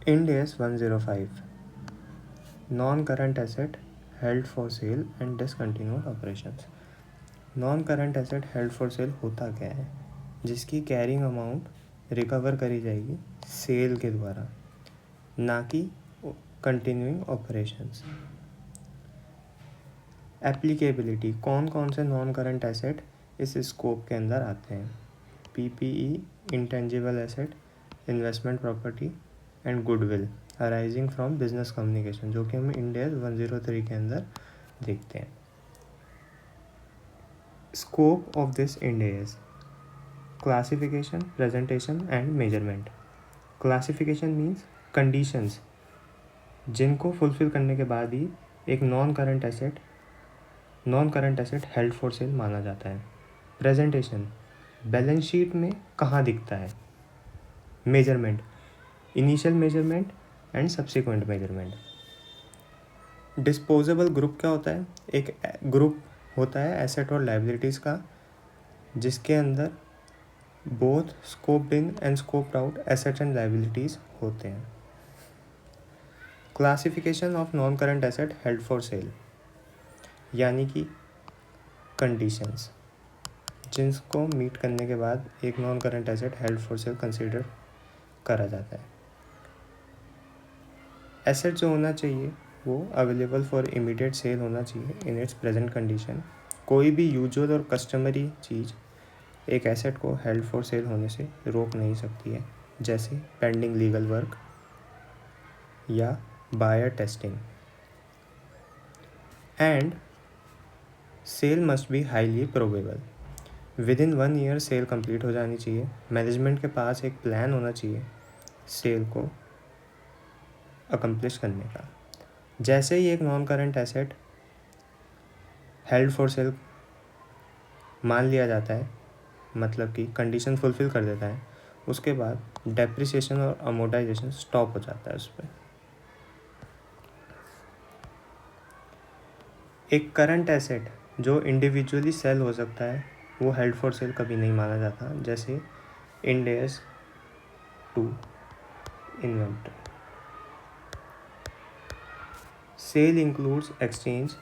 Ind AS 105 Non-current asset held for sale and discontinued operations. Non current asset held for cell होता क्या है? जिसकी carrying amount recover करी जाएगी cell के द्वारा, ना कि कंटिन्यूइंग ऑपरेशंस। एप्लीकेबिलिटी, कौन कौन से नॉन करंट एसेट इस स्कोप के अंदर आते हैं? PPE, intangible asset, investment property and goodwill arising from business communication, जो कि हम इंड AS 103 के अंदर देखते हैं। Scope of this Ind AS: classification, presentation and measurement. Classification means conditions जिनको फुलफिल करने के बाद ही एक non current asset held for sale माना जाता है। प्रेजेंटेशन, बैलेंस शीट में कहाँ दिखता है। Measurement, initial measurement and subsequent measurement. Disposable group क्या होता है? एक ग्रुप होता है एसेट और लाइबिलिटीज़ का, जिसके अंदर both scoped in and scoped out assets and liabilities होते हैं। Classification of non current asset held for cell, यानी कि कंडीशंस जिनको मीट करने के बाद एक non current asset held for cell consider करा जाता है। एसेट जो होना चाहिए वो अवेलेबल फॉर इमीडिएट सेल होना चाहिए इन इट्स प्रेजेंट कंडीशन। कोई भी यूजुअल और कस्टमरी चीज़ एक एसेट को हेल्ड फॉर सेल होने से रोक नहीं सकती है, जैसे पेंडिंग लीगल वर्क या buyer testing. And sale must be highly probable, within 1 year sale complete हो जानी चाहिए। मैनेजमेंट के पास एक प्लान होना चाहिए सेल को अकम्प्लिश करने का। जैसे ही एक non current asset held for cell मान लिया जाता है, मतलब कि कंडीशन फुलफिल कर देता है, उसके बाद डेप्रिसिएशन और अमोर्टाइजेशन स्टॉप हो जाता है उस पर। एक करंट एसेट जो इंडिविजुअली सेल हो सकता है वो हेल्ड फॉर सेल कभी नहीं माना जाता, जैसे Ind AS 2 inventory. Sale includes exchange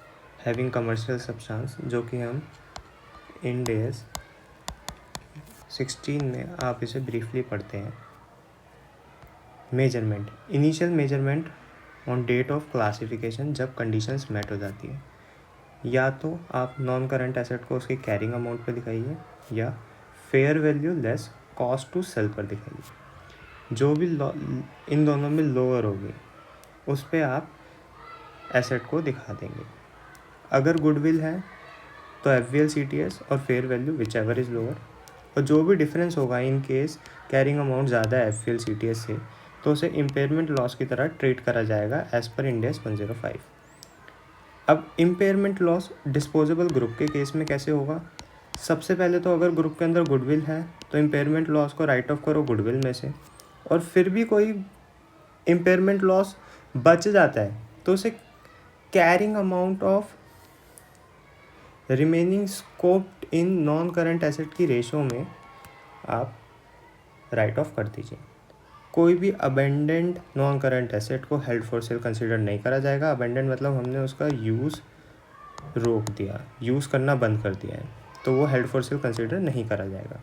having commercial substance, जो कि हम इंड AS 16 में आप इसे ब्रीफली पढ़ते हैं। Measurement, initial measurement on date of classification, जब कंडीशंस मेट हो जाती है। या तो आप नॉन करंट एसेट को उसके कैरिंग अमाउंट पर दिखाइए या fair value less cost to sell पर दिखाइए। जो भी इन दोनों में लोअर होगी उस पर आप एसेट को दिखा देंगे। अगर गुडविल है तो FVL CTS और fair value which ever is lower, और जो भी डिफरेंस होगा इन केस कैरिंग अमाउंट ज़्यादा है FVL CTS से, तो उसे इम्पेयरमेंट लॉस की तरह ट्रीट करा जाएगा एज़ पर इंड AS 105। अब इम्पेयरमेंट लॉस डिस्पोजेबल ग्रुप के केस में कैसे होगा? सबसे पहले तो अगर ग्रुप के अंदर गुडविल है तो इम्पेयरमेंट लॉस को राइट ऑफ करो गुडविल में से, और फिर भी कोई इम्पेयरमेंट लॉस बच जाता है तो उसे carrying amount of remaining scoped in non current asset की रेशो में आप राइट ऑफ कर दीजिए। कोई भी अबेंडेंट नॉन करंट एसेट को हेल्ड फॉर सेल कंसिडर नहीं करा जाएगा। अबेंडेंट मतलब हमने उसका यूज़ रोक दिया, यूज़ करना बंद कर दिया है, तो वो हेल्ड फॉर सेल कंसिडर नहीं करा जाएगा।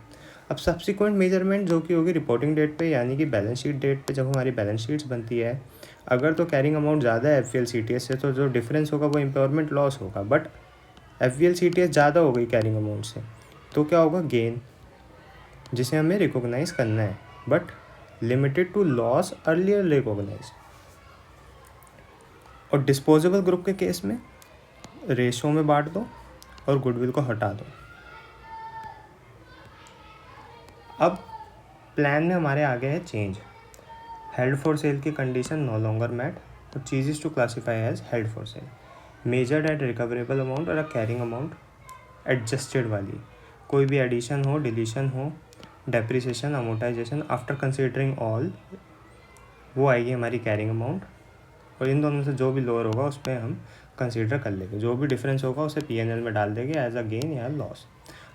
अब सब्सिक्वेंट मेजरमेंट जो कि होगी रिपोर्टिंग डेट पे, यानी कि बैलेंस शीट डेट पे, जब हमारी बैलेंस शीट्स बनती है, अगर तो कैरिंग अमाउंट ज़्यादा है FVL CTS से, तो जो डिफरेंस होगा वो इम्पेयरमेंट लॉस होगा। बट FVL CTS ज़्यादा हो गई कैरिंग अमाउंट से, तो क्या होगा? गेन, जिसे हमें रिकॉग्नाइज करना है, but limited to loss earlier recognise. और डिस्पोजेबल ग्रुप के केस में रेशो में बांट दो और गुडविल को हटा दो। अब प्लान में हमारे आगे है चेंज। हेल्ड फॉर सेल की कंडीशन नो लॉन्गर मैट और cease to classify as held for sale, measured at recoverable amount और कैरिंग अमाउंट एडजस्टेड वाली। कोई भी एडिशन हो, डिलीशन हो, depreciation, amortisation, after considering all, वो आएगी हमारी कैरिंग अमाउंट, और इन दोनों से जो भी लोअर होगा उस पर हम कंसीडर कर लेंगे। जो भी डिफरेंस होगा उसे P&L में डाल देंगे एज अ गेन या लॉस।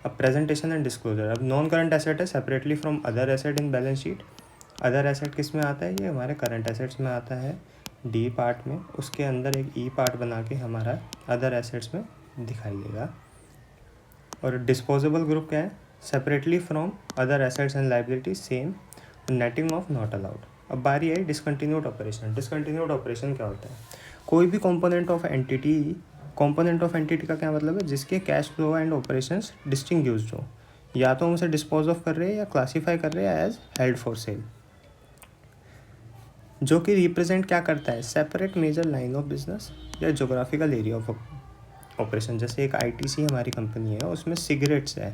अब प्रेजेंटेशन एंड डिस्क्लोजर। अब नॉन करंट एसेट है separately from other asset in balance sheet, other asset किस में आता है, ये हमारे करंट एसेट्स में आता है डी पार्ट में, उसके अंदर एक ई पार्ट बना के हमारा अदर एसेट्स में दिखाई देगा। और डिस्पोजेबल ग्रुप क्या है, separately from other assets and liability same, netting of not allowed. अब बारी आई डिसकंटिन्यूड ऑपरेशन। डिसकंटिन्यूड ऑपरेशन क्या होता है, कोई भी कंपोनेंट ऑफ एंटिटी का क्या मतलब है, जिसके कैश फ्लो एंड ऑपरेशंस डिस्टिंग्यूज्ड हो, या तो हम उसे डिस्पोज ऑफ कर रहे हैं या क्लासीफाई कर रहे हैं एज हेल्ड फॉर सेल, जो कि रिप्रेजेंट क्या करता है, separate major line of business या जोग्राफिकल एरिया ऑफ ऑपरेशन। जैसे एक आईटीसी हमारी कंपनी है, उसमें सिगरेट्स है,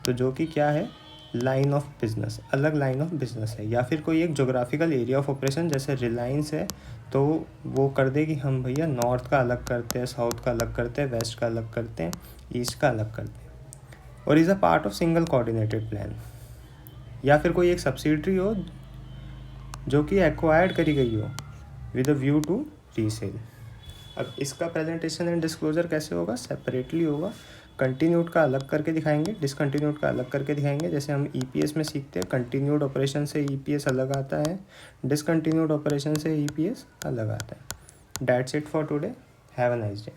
तो जो कि क्या है, लाइन ऑफ बिजनेस, अलग लाइन ऑफ बिजनेस है। या फिर कोई एक जोग्राफिकल एरिया ऑफ ऑपरेशन, जैसे रिलायंस है, तो वो कर दे कि हम भैया नॉर्थ का अलग करते हैं, साउथ का अलग करते हैं, वेस्ट का अलग करते हैं, ईस्ट का अलग करते हैं, और is a part of single coordinated plan. या फिर कोई एक सब्सिडरी हो जो कि एक्वायर्ड करी गई हो with a view to resale. अब इसका प्रेजेंटेशन एंड डिस्क्लोजर कैसे होगा, सेपरेटली होगा, कंटिन्यूड का अलग करके दिखाएंगे, डिसकंटिन्यूड का अलग करके दिखाएंगे। जैसे हम ईपीएस में सीखते हैं, कंटिन्यूड ऑपरेशन से ईपीएस अलग आता है, डिसकंटिन्यूड ऑपरेशन से ईपीएस अलग आता है। That's it for today, have a nice day.